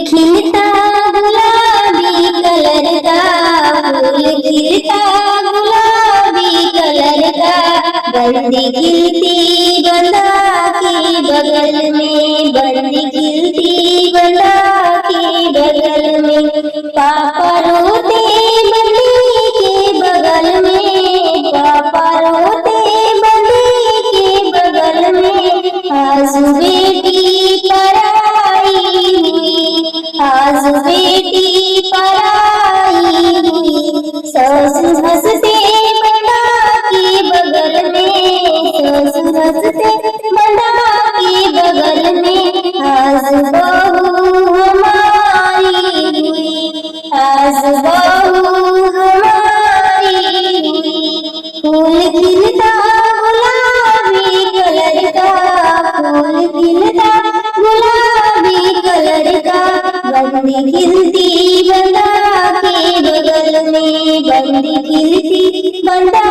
खिलता गुलाबी कलर का, फूल खिलता गुलाबी कलर का, बंदी खिलती बंदा के बगल में, बंदी खिलती बंदा के बगल में, पापा रोते बंदी के बगल में, पापा रोते बंदी के बगल में, आज बेटी पराई हुई, आज बेटी पराई हुई, ससुर हंसते बंदा के बगल में, ससुर हंसते बंदा के बगल में, आज बहू हमारी हुई, आज बहू हमारी हुई, फूल खिलता गुलाबी कलर का, फूल खिलता गुलाबी कलर का, बंदी खिलती बंदा के बगल में, बंदी खिलती बंदा